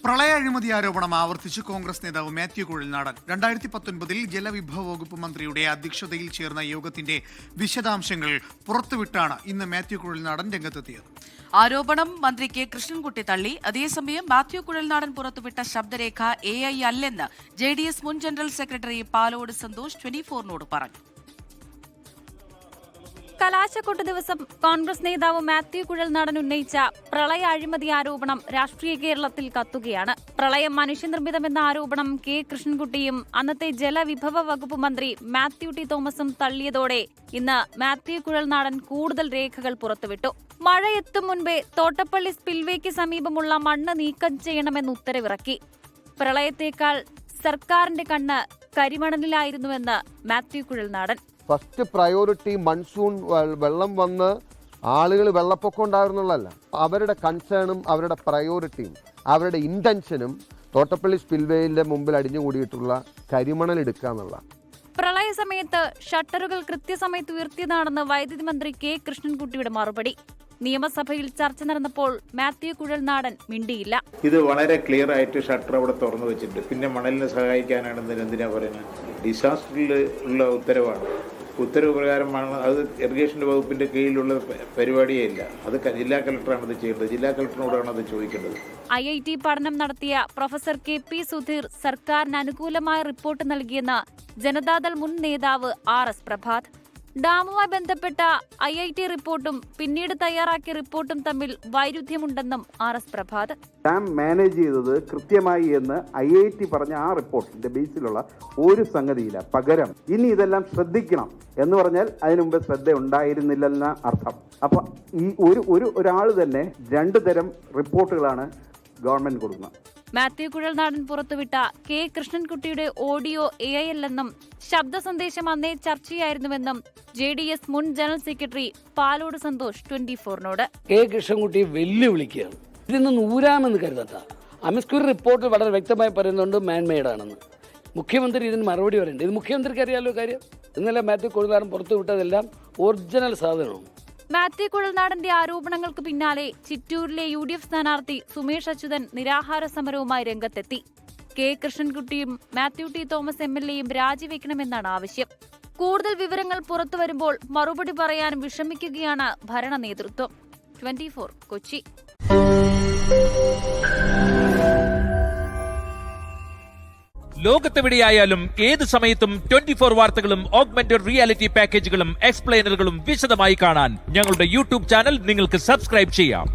പ്രളയ അഴിമതി ആരോപണം ആവർത്തിച്ച് കോൺഗ്രസ് നേതാവ് മാത്യു കുഴൽനാടൻ 2019 ജലവിഭവ വകുപ്പ് മന്ത്രിയുടെ അധ്യക്ഷതയിൽ ചേർന്ന യോഗത്തിന്റെ വിശദാംശങ്ങൾ പുറത്തുവിട്ടാണ് ഇന്ന് മാത്യു കുഴൽനാടൻ രംഗത്തെത്തിയത്. ആരോപണം മന്ത്രി കെ കൃഷ്ണൻകുട്ടി തള്ളി. അതേസമയം മാത്യു കുഴൽനാടൻ പുറത്തുവിട്ട ശബ്ദരേഖ AI അല്ലെന്ന് JDS മുൻ ജനറൽ സെക്രട്ടറി പാലോട് സന്തോഷ് 24നോട് പറഞ്ഞു. കലാശക്കൊട്ട് ദിവസം കോൺഗ്രസ് നേതാവ് മാത്യു കുഴൽനാടൻ ഉന്നയിച്ച പ്രളയ അഴിമതി ആരോപണം രാഷ്ട്രീയ കേരളത്തിൽ കത്തുകയാണ്. പ്രളയം മനുഷ്യനിർമ്മിതമെന്ന ആരോപണം കെ കൃഷ്ണൻകുട്ടിയും അന്നത്തെ ജലവിഭവ വകുപ്പ് മന്ത്രി മാത്യു ടി തോമസും തള്ളിയതോടെ ഇന്ന് മാത്യു കുഴൽനാടൻ കൂടുതൽ രേഖകൾ പുറത്തുവിട്ടു. മഴ എത്തും മുൻപേ തോട്ടപ്പള്ളി സ്പിൽവേക്ക് സമീപമുള്ള മണ്ണ് നീക്കം ചെയ്യണമെന്ന് ഉത്തരവിറക്കി. പ്രളയത്തേക്കാൾ സർക്കാരിന്റെ കണ്ണ് കരിമണലിലായിരുന്നുവെന്ന് Mathew Kuzhalnadan. First priority monsoon വെള്ളം വന്ന് ആളുകൾ വെള്ളപ്പൊക്കം ഉണ്ടായിരുന്നുള്ളതല്ല, അവരുടെ കൺസേണും അവരുടെ പ്രയോറിറ്റിയും അവരുടെ ഇന്റൻഷനും തോട്ടപ്പള്ളി സ്പിൽവേയിന്റെ മുമ്പിൽ അടിഞ്ഞുകൂടിയിട്ടുള്ള കരിമണൽ എടുക്കുക എന്നുള്ള. പ്രളയ സമയത്ത് ഷട്ടറുകൾ കൃത്യസമയത്ത് ഉയർത്തിയതാണെന്ന് വൈദ്യുതി മന്ത്രി കെ കൃഷ്ണൻകുട്ടിയുടെ മറുപടി. നിയമസഭയിൽ ചർച്ച നടന്നപ്പോൾ മാത്യു കുഴൽനാടൻ മിണ്ടിയില്ല. ഇത് വളരെ ക്ലിയർ ആയിട്ട് ഷട്ടർ അവിടെ തുറന്നു വെച്ചിട്ടുണ്ട്. പിന്നെ മണലിനെ സഹായിക്കാനാണെന്ന് എന്തിനാ പറയുന്നത്? ഡിസാസ്റ്ററിൽ ഉള്ള ഉത്തരവാണ്. ഉത്തരവ് പ്രകാരമാണ് അത്. ഇറിഗേഷൻ വകുപ്പിന്റെ കീഴിലുള്ള പരിപാടിയേ ഇല്ല. അത് ജില്ലാ കളക്ടറാണ് അത് ചെയ്യേണ്ടത്. ജില്ലാ കളക്ടറിനോടാണ് അത് ചോദിക്കേണ്ടത്. IIT പഠനം നടത്തിയ പ്രൊഫസർ KP സുധീർ സർക്കാരിന് അനുകൂലമായ റിപ്പോർട്ട് നൽകിയെന്ന് ജനതാദൾ മുൻ നേതാവ് RS പ്രഭാത്. ഡാമുമായി ബന്ധപ്പെട്ട IIT റിപ്പോർട്ടും പിന്നീട് തയ്യാറാക്കിയ റിപ്പോർട്ടും തമ്മിൽ വൈരുദ്ധ്യമുണ്ടെന്നും RS പ്രഭാത്. ഡാം മാനേജ് ചെയ്തത് കൃത്യമായി എന്ന് IIT പറഞ്ഞ ആ റിപ്പോർട്ടിന്റെ ബേസിലുള്ള ഒരു സംഗതിയില്ല. പകരം ഇനി ഇതെല്ലാം ശ്രദ്ധിക്കണം എന്ന് പറഞ്ഞാൽ അതിനു മുമ്പ് ശ്രദ്ധ ഉണ്ടായിരുന്നില്ലെന്ന അർത്ഥം. അപ്പൊ ഈ ഒരാൾ തന്നെ രണ്ടു തരം റിപ്പോർട്ടുകളാണ് ഗവൺമെന്റ് കൊടുക്കുന്നത്. മാത്യു കുഴൽനാടൻ പുറത്തുവിട്ട കെ കൃഷ്ണൻകുട്ടിയുടെ ഓഡിയോ AI അല്ലെന്നും ശബ്ദ സന്ദേശം അന്നേ ചർച്ചയായിരുന്നുവെന്നും JDS മുൻ ജനറൽ സെക്രട്ടറി പാലോട് സന്തോഷ് 24നോട്. കെ കൃഷ്ണൻകുട്ടി വെല്ലുവിളിക്കുകയാണ്. ഇതിന്ന് നൂരാമെന്ന് കരുതണ്ട. അമിസ്ക്യൂറി റിപ്പോർട്ടിൽ വളരെ വ്യക്തമായി പറയുന്നുണ്ട് മാൻമെയ്ഡാണെന്ന്. മുഖ്യമന്ത്രി ഇതിന് മറുപടി പറയുന്നുണ്ട്. ഇത് മുഖ്യമന്ത്രിക്ക് അറിയാലോ കാര്യം. ഇന്നലെ മാത്യു കുഴൽനാടൻ പുറത്തുവിട്ടതെല്ലാം ഒറിജിനൽ സാധനമാണ്. മാത്യു കുഴൽനാടന്റെ ആരോപണങ്ങൾക്ക് പിന്നാലെ ചിറ്റൂരിലെ UDF സ്ഥാനാർത്ഥി സുമേഷ് അച്യുതൻ നിരാഹാര സമരവുമായി രംഗത്തെത്തി. കെ കൃഷ്ണൻകുട്ടിയും മാത്യു ടി തോമസ് MLAയും രാജിവെക്കണമെന്നാണ് ആവശ്യം. കൂടുതൽ വിവരങ്ങൾ പുറത്തുവരുമ്പോൾ മറുപടി പറയാൻ വിഷമിക്കുകയാണ് ഭരണ നേതൃത്വം. 24 കൊച്ചി. ലോകത്തെവിടെയായാലും ഏത് സമയത്തും 24 വാർത്തകളും ഓഗ്മെന്റഡ് റിയാലിറ്റി പാക്കേജുകളും എക്സ്പ്ലെയിനറുകളും വിശദമായി കാണാൻ ഞങ്ങളുടെ YouTube ചാനൽ നിങ്ങൾക്ക് സബ്സ്ക്രൈബ് ചെയ്യാം.